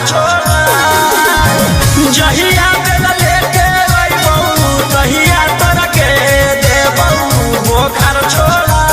छोड़ा जहिया बेला लेके अइबौ तहिया तोरा के देबौ बोखर छोड़ा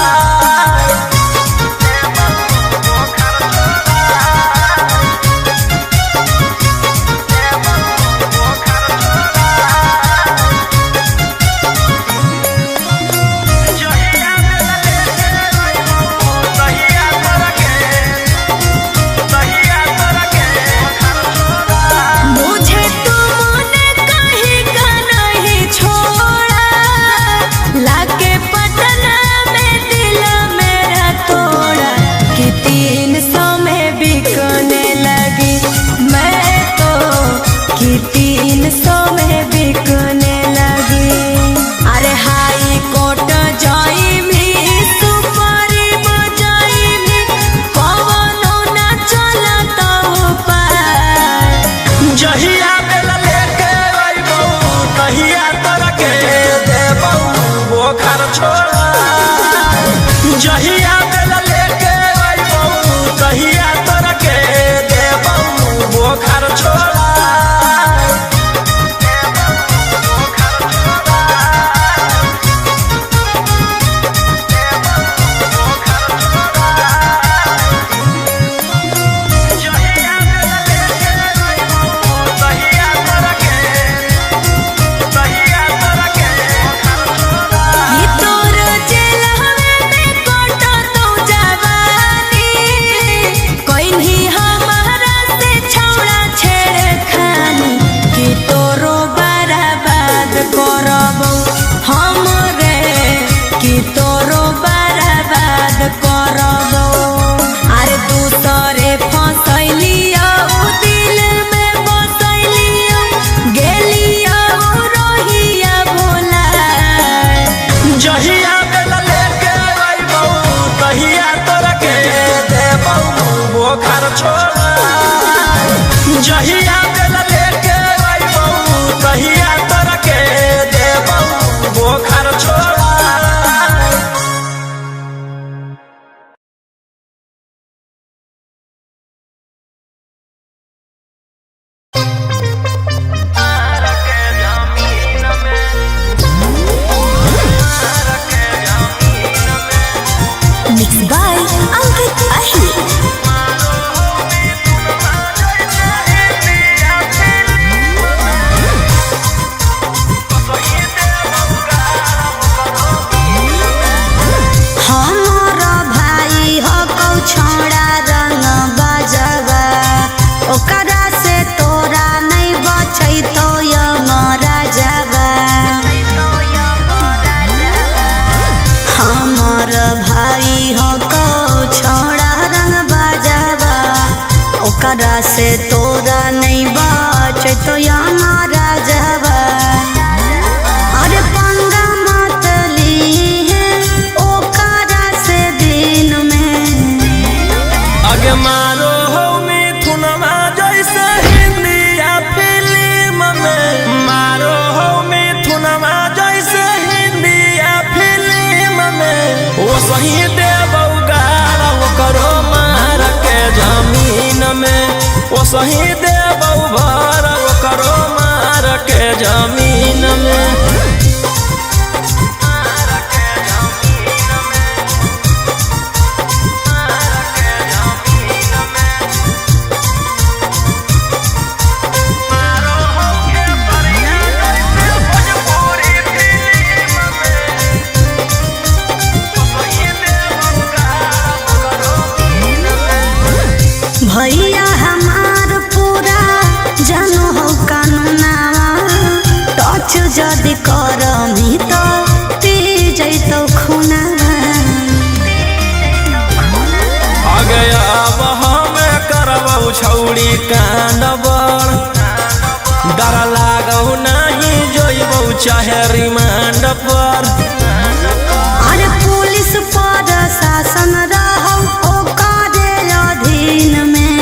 जहिया बेला लेके अइबौ तहिया तोरा के देबौ बोखर छोड़ा जहिया बेला लेके अइबौ तहिया तोरा के देबौ बोखर छोड़ा जहिया बेला लेके अइबौ तहिया तोरा के देबौ बोखर छोड़ा ओकरा से तोरा नहीं बचे तो हमारा जवा अरे पंगा मत ली है ओकरा से दिन में आगे मारो हो मिथुनमा जैसे हिंदी या फिल्म में मारो हो मिथुनमा जैसे हिंदी या फिल्म में वो सही देबौ गाल करो मार के जमीन में वो सही देबौ भर करो मार के जमीन में भैया हमार पूरा जानो हो कानूनावा टच जदि करमी तो पी जैतो खुनावा आगे अब हमें करबौ छौड़ी कांड बड़ डर लागौ नहीं जोइबौ चाहे रिमांड पर अरे पुलिस पर शासन रहौ ओकरे अधीन में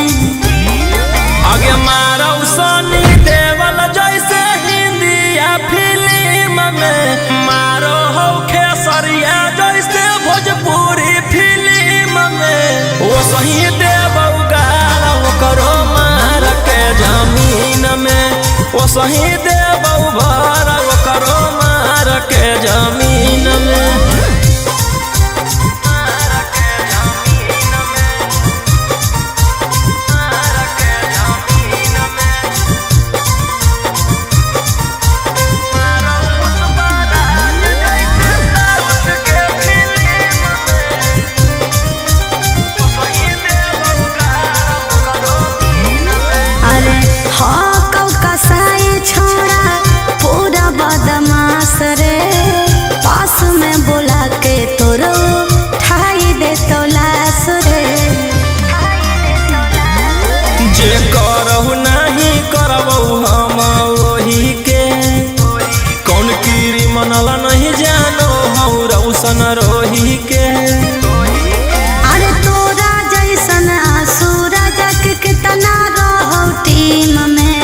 आगे मारौ सनी देवल जैसे हिंदी या फिल्म में मारो हो खेसरिया जैसे भोजपुरी फिल्म में वो सही देबौ गाल करो मार के सही देबौ भर ओकरो मार के जमीन में। जे करहु नहीं करबौ हम वही के, कौन कीरी मनल नहीं जानो हौ रौशन रोही के। अरे तोरा जैसन सूरज के कितना रहो टीम में,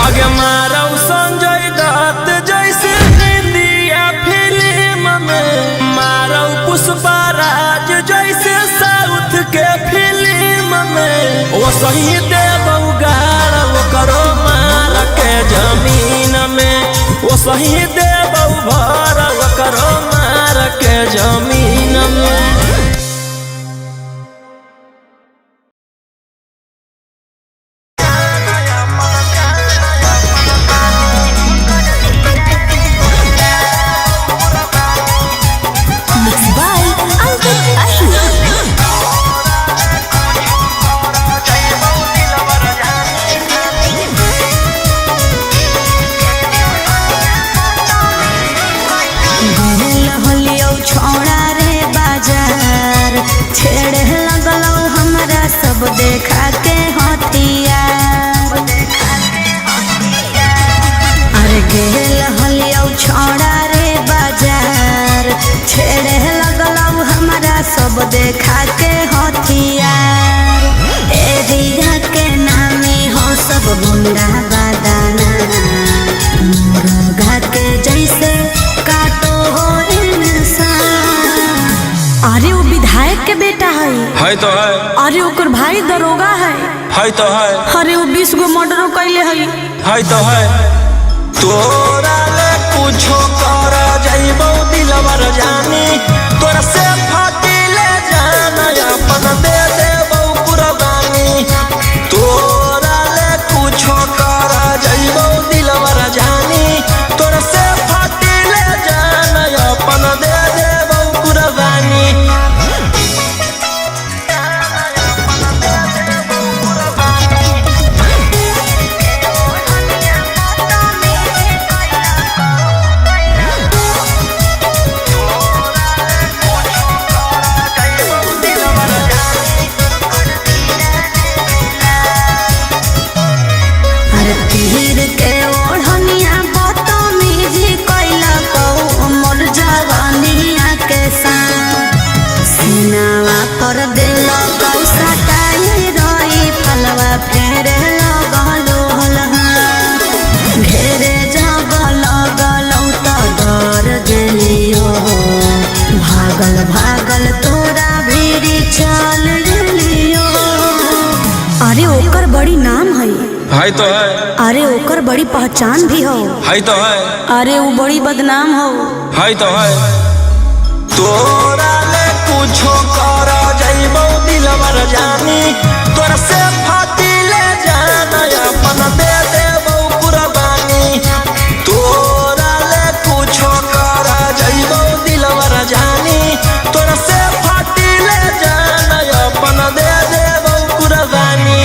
आगे मारौ संजय दत्त जैसे इंडिया फिल्म में, मारौ पुष्पराज जैसे साउथ के फिल्म में। ओ सही देबौ गाड़ ओकरो मार के जमीन में, ओ सही देबौ भर ओकरो मार के जमीन में। सब देखा के हथियार, अरे गेल हलियौ छोड़ा रे बाजार, छेड़े लगलौ हमरा सब देखा के हथियार। एरिया के नामे हो सब गुंडा बादाना, मुर्गा के जैसे काटो हो इंसान। अरे वो विधायक के बेटा है तो है। अरे ओकर भाई दरोगा है तो है। अरे वो 20 गो मर्डर कैले है तो है। तोरा ले कुछो कर जाइबौ दिलवर जानी, तोरा से फाटी ले जाना अपन दे देबौ कुर्बानी। तोरा ले कुछो कर जाइबौ दिलवर जानी, तोरा से फाटी ले जाना अपन दे देबौ कुर्बानी। तीर के ओढ़निया बदतमीजी कैला कौ मोर जवानिया के साथ, सीनावा पर दिल कौ सटाई रही फलवा फेरे लगलो हलहा। घेरे जब लगलौ त डर गेलियो, भागल भागल तोरा भीरी चल गेलियो। अरे ओकर बड़ी नाम है तो है। अरे ओकर बड़ी पहचान भी हो तो है। अरे वो बड़ी बदनाम हो तो है। तोरा ले कुछो कर जाइबौ दिलवर जानी, तोरा से फाटी ले जाना अपन दे देबौ कुर्बानी। तोरा ले कुछो कर जाइबौ दिलवर जानी, तोरा से फाटी ले जाना अपन दे देबौ कुर्बानी।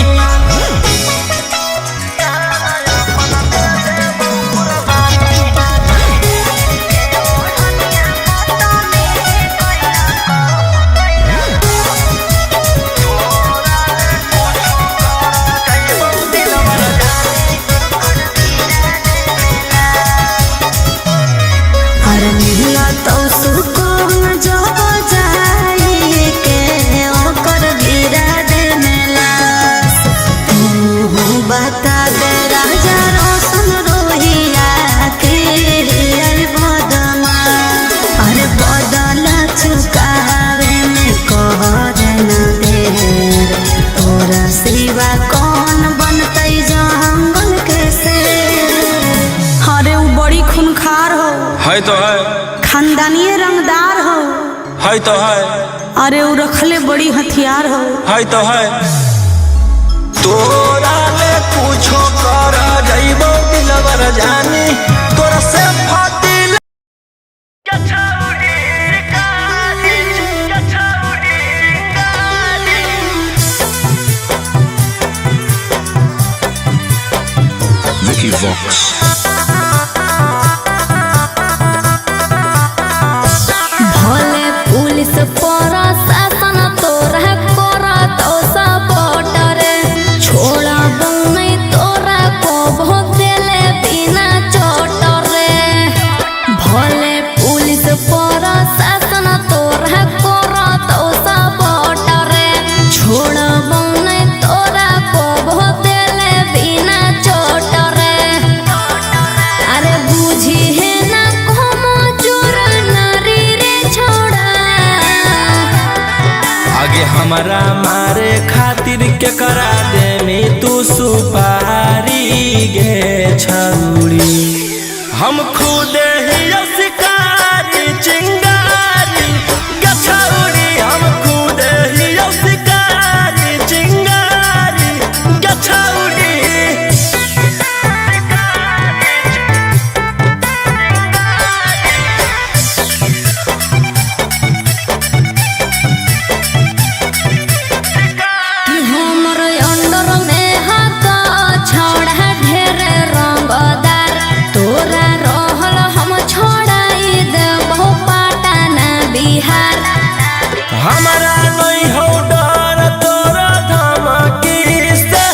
है तो है। अरे वो रखले बड़ी हथियार है तो है। तोरा ले कुछो कर जाइबो दिलवर जानी तोरा से फाटी Vicky Vox. भले पुलिस प्रशासन तोरा कोरा तो सपोर्ट रे छोड़ा नहीं तोरा को बहुत देले बिना चोट रे। भले पुलिस प्रशासन तोरा कोरा तो सपोर्ट रे छोड़ा नहीं तोरा को बहुत देले बिना चोट रे। अरे बुझी है ना como चोर नारी रे छोड़ा आगे हमारा मारे खातिर के करा दे में तू सुपारी गे छौड़ी हम खुद ही शिकारी चिंगारी गे छौड़ी हम खुद ही शिकारी चिंगारी गे छौड़ी। कि हमर अंडर में हाका छोड़ा ढेर रंगदार तोरा रहल हम छोड़ाई देबो पाटना बिहार। हमारा नहीं हो डर तोरा धमकी से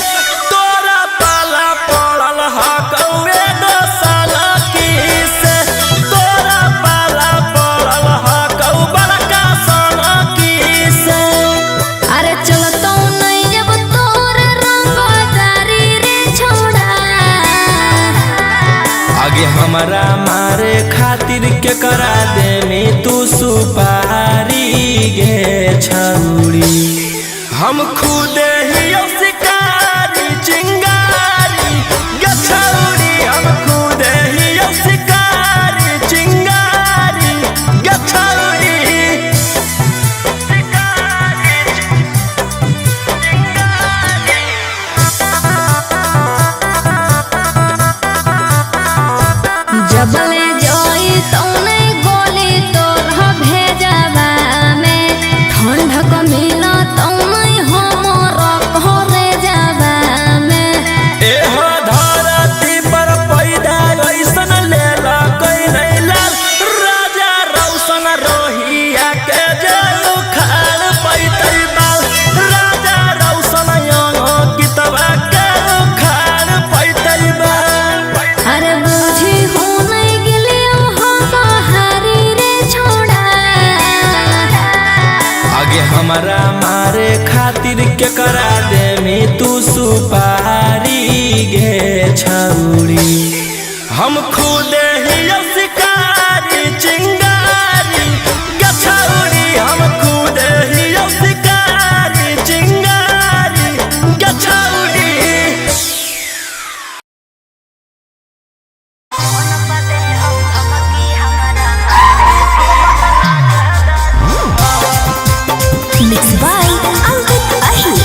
तोरा पाला पड़ल हकौए दोसाला की से तोरा पाला पड़ल हकौ बड़का साला की से। अरे चलतो नहीं जब तोर रंगदारी रे छोड़ा आगे हमारा मारे खातिर के करा दे में तू सुपारी गे छौड़ी हम खुद ही शिकारी चिंगारी गे छौड़ी हम खुद ही शिकारी चिंगारी गे छौड़ी। जबले जोई तो नहीं गोली तोर भेजवा में ठंडक मिला तो नहीं हमर घरे जावा में। एह धरती पर पैदा ऐसन लेला कोई नहीं लाल राजा रौशन रोहिया के जेल उखाड़ पैतै बाल राजा रौशन गीतवा के उखाड़ पैतै बाल। अरे बुझी हो नहीं गिलियो हम हारी रे छोड़ा आगे हमारा मारे खातिर के करा दे में तू सुपारी गे छौड़ी हम खुद ही शिकारी चिंगारी गे छौड़ी हम खुद ही शिकारी चिंगारी गे छौड़ी। मिक्स बाय अंकित अही।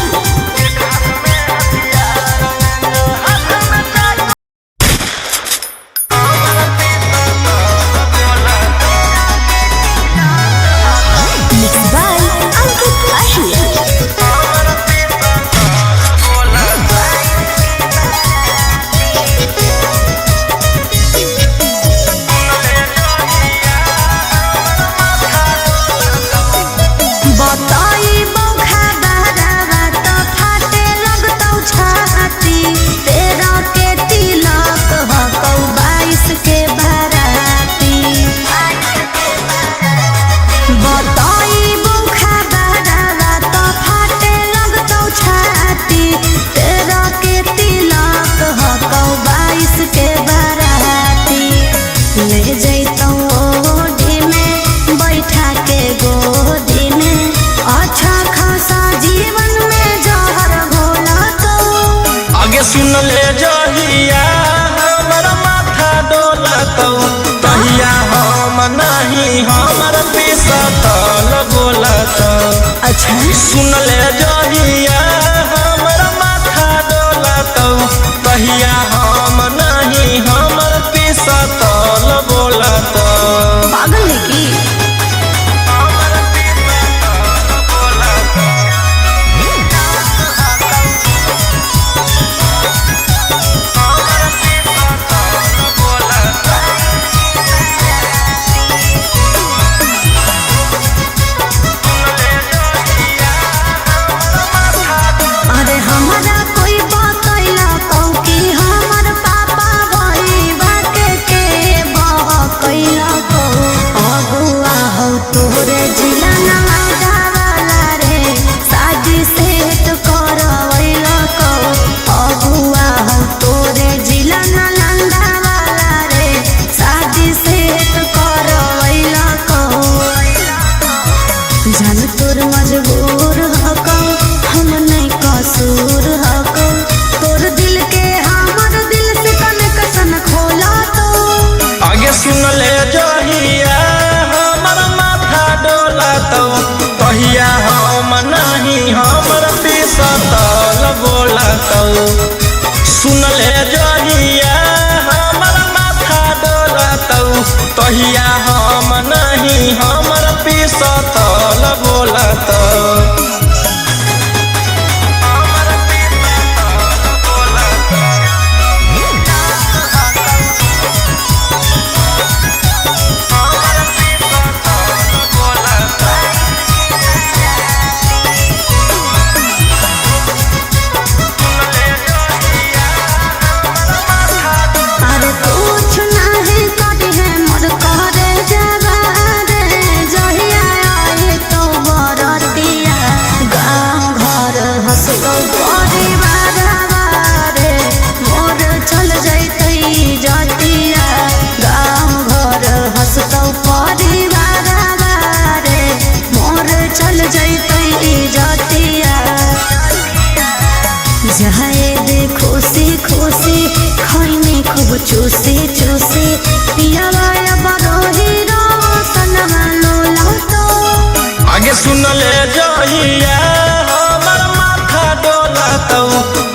बोलत। अच्छा सुन ले जहिया हमर माथा डोलत, कहिया हम नहीं हमर पिसतल बोलत। पागल है की मजबूर हको हम नहीं कसूर हको तोर दिल के हमर दिल से कनेक्शन खोला तो आगे सुन ले जहिया हमर माथा डोलत, कहिया हम नहीं हमर पिसतल बोलत। सुन ले जहिया हमर माथा डोलत, कहिया हम नहीं हमर पिसतल बोलत। चूसी चूसी पियावाया बरोही रोशन लोला तो आगे सुन ले जहिया हमर माथा डोलत,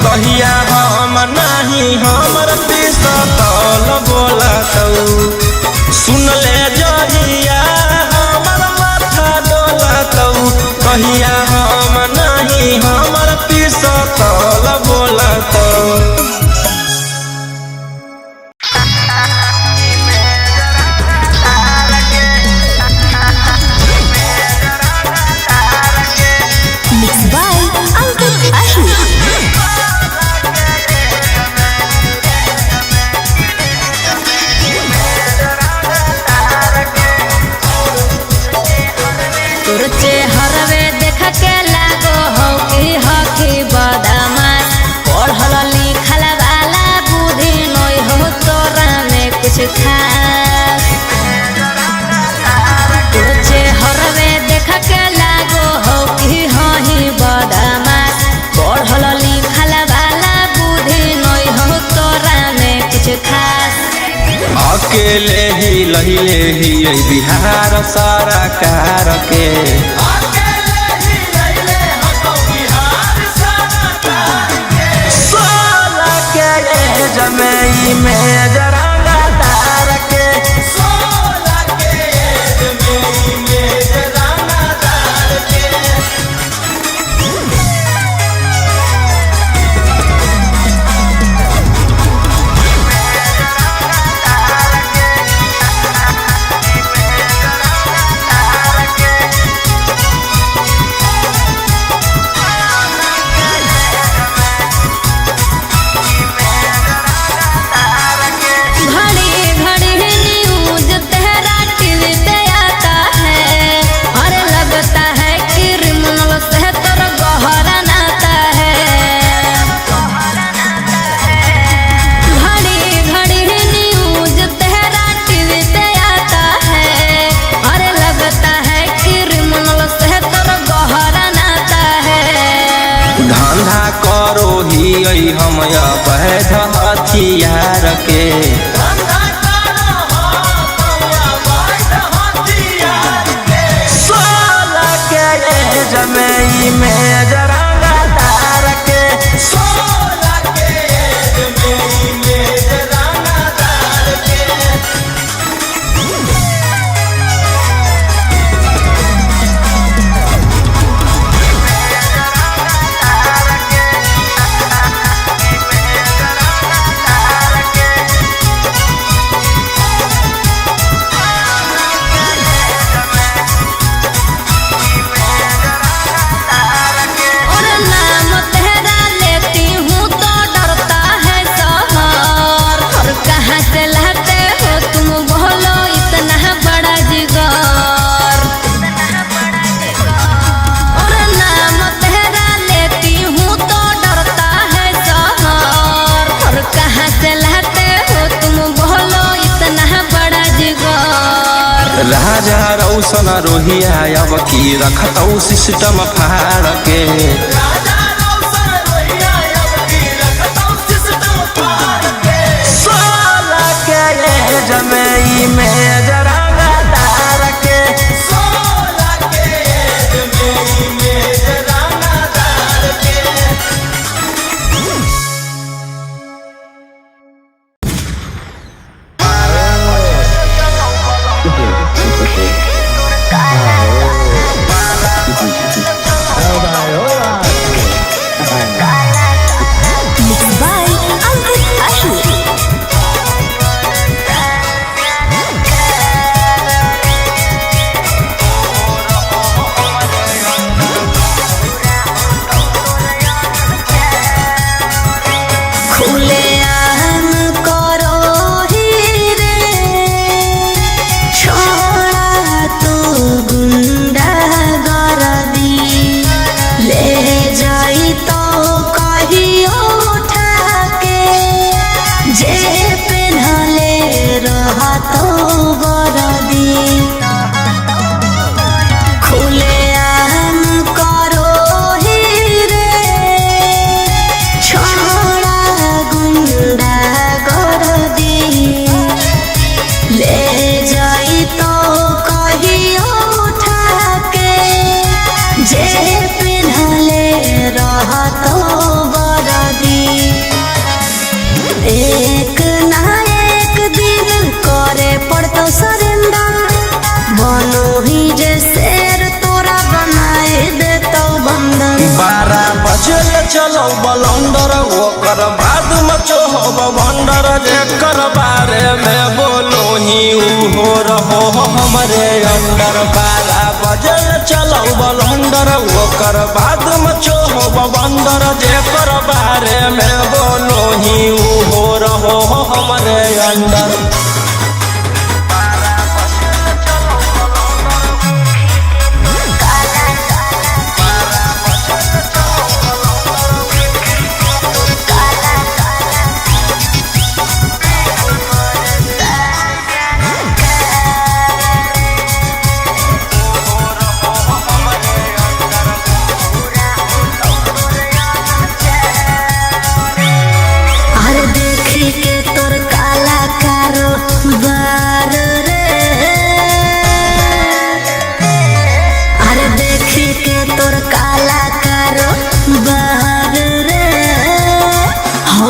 कहिया हम नहीं हमर पिसतल बोलत। सुन ले जहिया हमर माथा डोलत, कहिया हम नहीं हमर पिसतल बोलत। हरवे देख के लागो हो कि हकी बदमाश पढ़ल लिखल वाला बुद्धि नहीं हो तोरा में कुछ खास। तुझे हरवे देख के लागो हो कि हही बदमाश पढ़ल लिखल वाला बुद्धि नहीं हो तोरा में कुछ खास। अकेले ही लहिले ही बिहार सारा कार के जमे में जरांगा तार के हम अवैध हथियार के सोलह के इमेज रंगदार के 16 के एज में इमेज रंगदार के राजा रौशन रोहिया अब की रखतौ सिस्टम फाड़ के राजा रौशन रोहिया अब की रखतौ सिस्टम फाड़ के 16 के एज में इमेज रंगदार के 16 के एज में इमेज रंगदार के एक ना एक दिन करे पड़तो सरेंडर बनो ही जे शेर तोरा बनाए देतो बंदर 12 बजे चलो बलंदर ओकर बाद मचो हो बंदर जेकर बारे में बोलो ही हो रहो हमरे अंदर 12 बजे चलो बलंदर ओकर बाद मचो हो बंदर जेकर बारे में बोलो ही हो रहो हमरे अंदर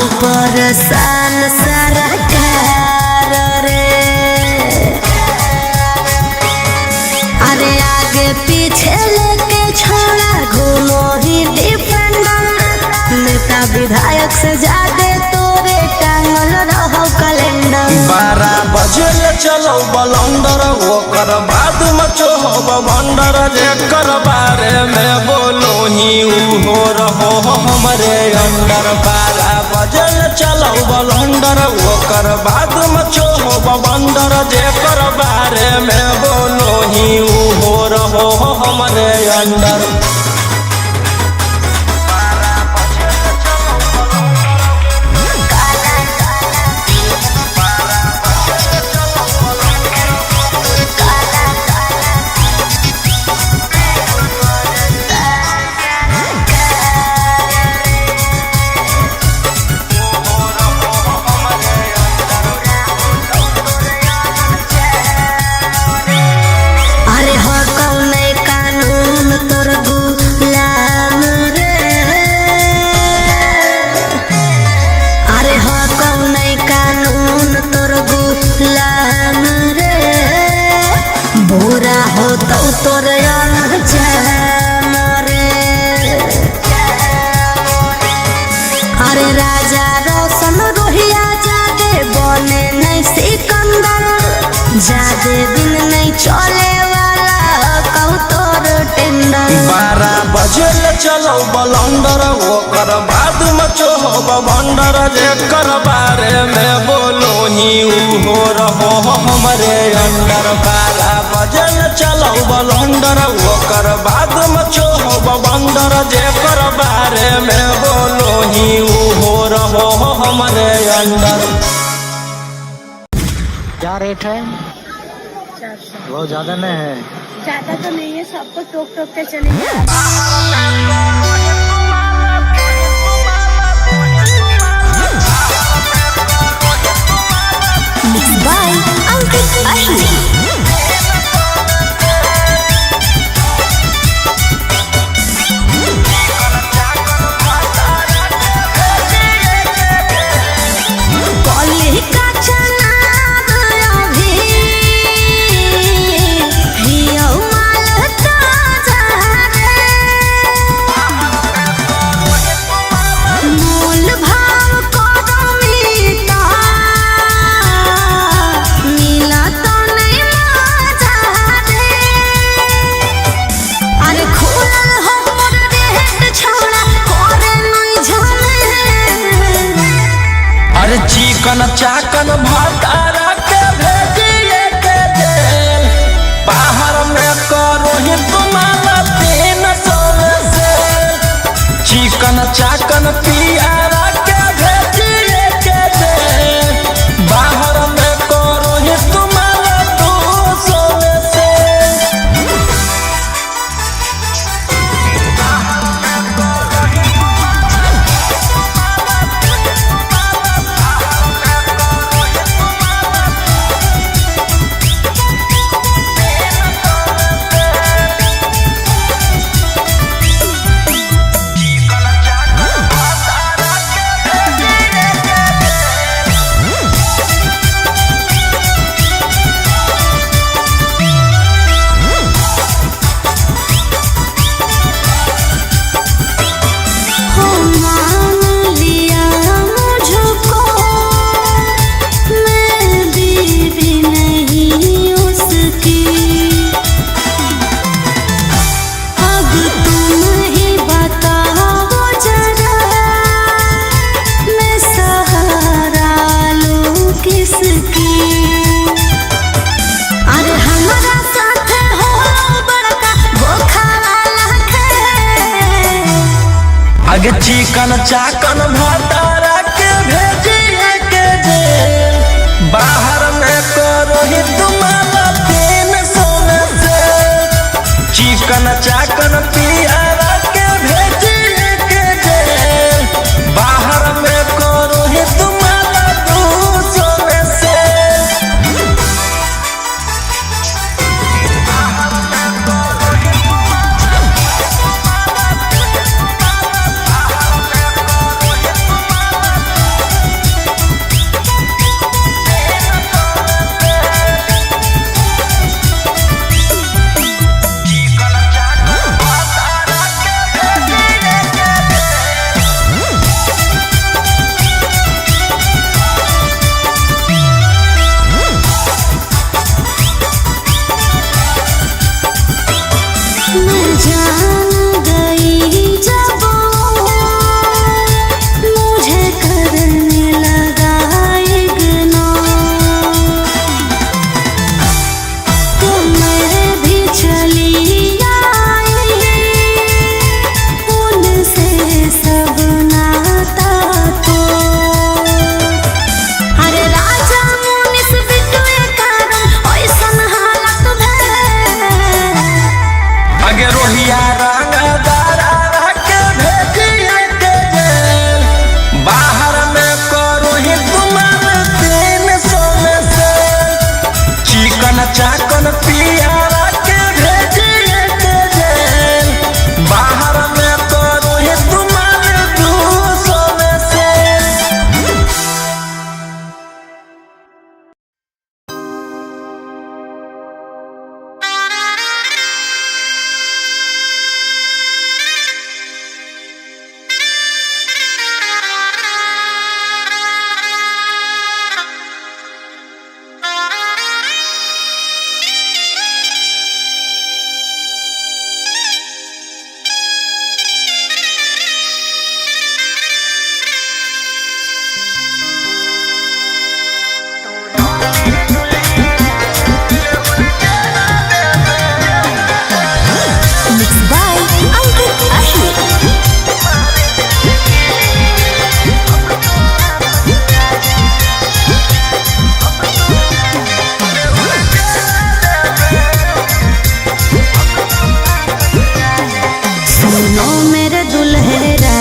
सान सरकार रे अरे आगे पीछे लेके छोड़ा घूमो ही डिफेंडर नेता विधायक से ज्यादा तोरे टांगल रहो कैलेंडर 12 बजे चलो बलंदर ओकर बाद मचो हो बंदर जेकर बारे में बोलो ही हो रहो हमरे अंदर 12 बजे चलो बलंदर ओकर बाद मचो हो बंदर जेकर बारे में बोलो ही हो रहो हमरे अंदर अरे हो कौन कानून तोर जेल चलो बलंदर ओकर बाद मचो बंडर जेकर बारे में बोलो ही हो रहो हमरे अंडर बाला बजल चलो बलंदर ओकर बाद मचो बंडर जेकर बारे में बोलो ही हो रहो हमरे अंडर। क्या रेट है? 400। बहुत ज्यादा नहीं है? ज्यादा तो नहीं है, सबको टोक टोक के चलेंगे। बाय अंकित अहिर। चिकन चाकन भतारा के भेजिए के जेल बाहर में करो ही तुम्हारा 300 से। चिकन चाकन पियारा के भेजिए के जेल बाहर में करो ही तुम्हारा 200 से। आगे चिकन चाकन भतारा के भेजिए के जेल बाहर में करो ही तुम्हारा 300 से। चिकन चाकन पियारा के भेजिए के जेल बाहर में करो ही तुम्हारा 200 से।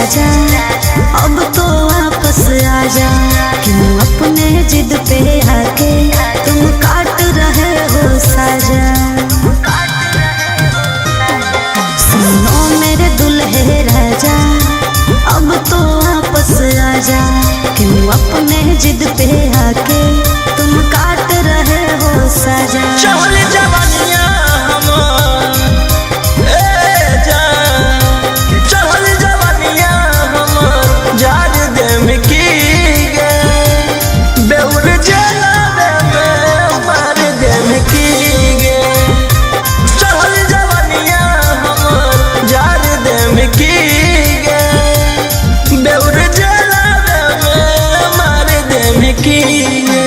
राजा अब तो वापस आजा, क्यों अपने जिद पे आके तुम काट रहे हो साजा। सुनो मेरे दुल्हे राजा अब तो वापस आजा, क्यों अपने जिद पे आके तुम काट रहे हो साजा। चहल जवानिया हमर ए जान, चहल जवानिया हमर जार देम की गे, बेउर जलावे में मार देम की गे। चहल जवानिया हमर जार देम की गे, बेउर जलावे में मार देम की गे।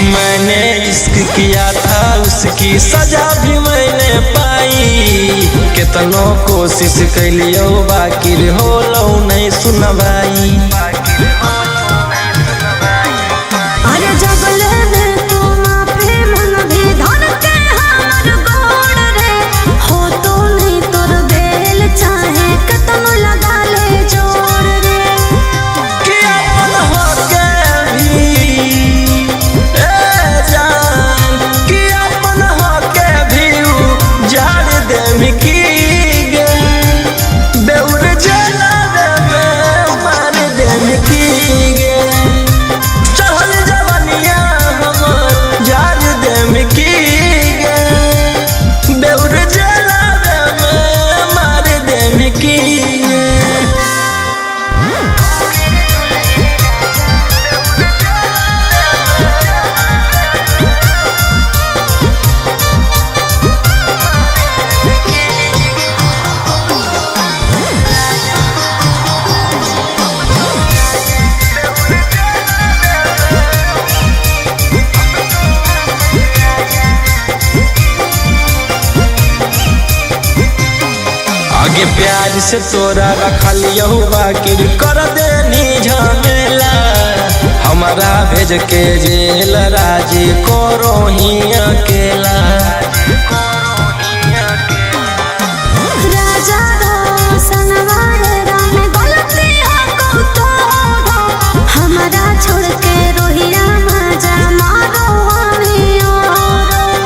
मैंने इश्क किया था उसकी सजा भी मैंने पाई, कितनों कोशिश कैलियो बाकी हो लो नहीं सुन भाई। अरे जगले में तू माफी मन भी धन के हमर गोड़ रे, हो तो नहीं तोर बेल चाहे कतनो लगा ले जोड़ रे। कि अपन होके भी ए जान, कि अपन होके भी उजाड़ देम की गे, बेउर जलावे में मार देम की गे। चहल जवानिया हमर जार देम की गे, बेउर जलावे में मार देम की गे। आगे प्यार से तोरा रखलियो बाकी कर देनी झमेला, हमारा भेज के जेल राजी करो ही अकेला। राजा रोशन वाले राम गलती हो तो हमारा छोड़ के रोहिया माजा मारो हमें और।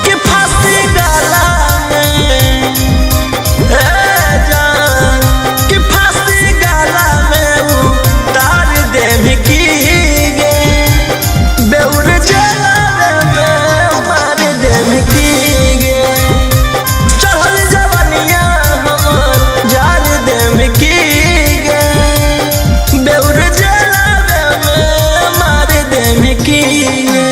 कि फांसी डाला में ए जान, कि फांसी डाला में उतार देम की गे, बेउर जलावे में मार देम की गे। चहल जवानिया हमर जार देम की गे, बेउर जलावे में मार देम की गे।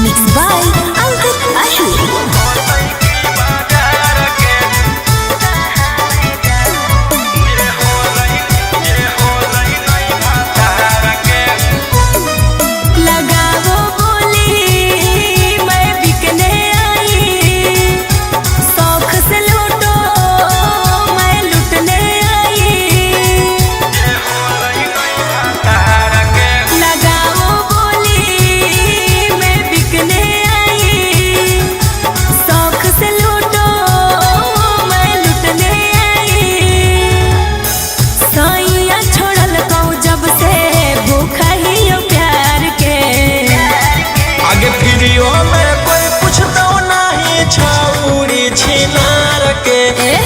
Mixed by Ankit Ashur. लगाओ बोली मैं बिकने आई, शौक से लूटो मैं लुटने आई। लगाओ बोली मैं बिकने आई, शौक से लूटो मैं लुटने आई। सैया छोड़ल कौ जब से भूखा ही हो प्यार के। आगे फिरियो में कोई पूछतो नहीं छौरी छिनार के,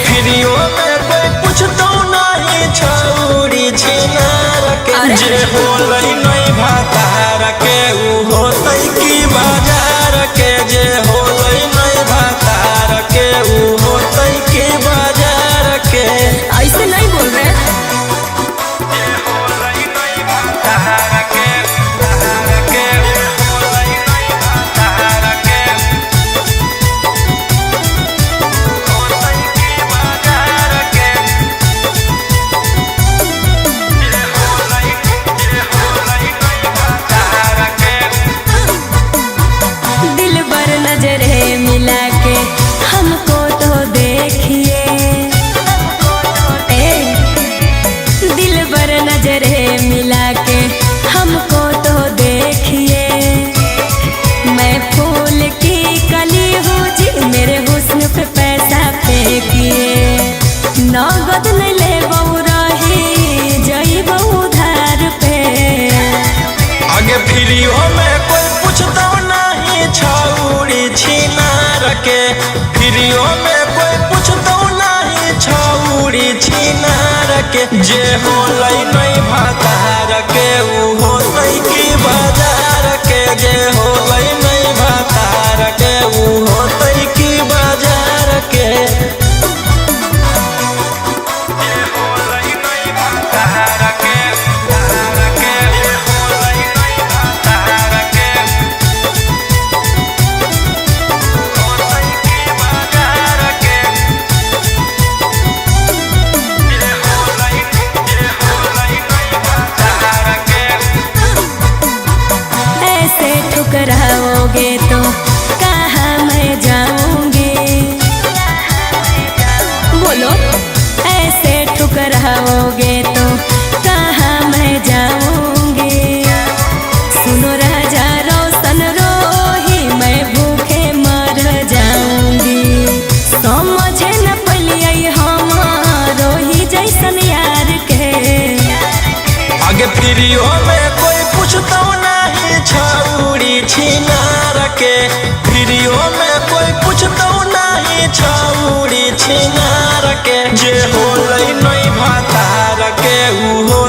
फिरियो में कोई पूछतो नहीं छौरी छिनार के। जे होलै नहीं भातार के ऊ होतै की बाजार के, जे होलै नहीं भातार के ऊ होतै की बाजार के। ऐसे नहीं बोल रहे। जे होलै नहीं भातार के नजरे मिला के हमको तो देखिए, मैं फूल की कली हूँ जी, मेरे हुस्न पे पैसा फेंकिए। नगद नहीं ले रही जईब उधार पे। आगे फ्रीओ में कोई पूछता नहीं छौड़ी छिनार के, फ्रीओ में कोई पूछता नहीं छौड़ी छिनार के। जे होलै नहीं भातार के ऊ होलै की बाजार के, जे होलै नहीं भातार के ऊ होलै की बाजार के। ऐसे ठुकराओगे तो कहाँ मैं जाऊंगी, बोलो ऐसे ठुकराओगे तो कहाँ मैं जाऊंगी। सुनो राजा रोशन रोही, मैं भूखे मर जाऊंगी। समझे न पलिए हम रोही जैसन यार के। आगे फ्रीओ में कोई पूछता नहीं छौड़ी छिनार के, फ्रीओ में कोई पूछता नहीं छौड़ी छिनार के। जे होलै नहीं भातार के ऊ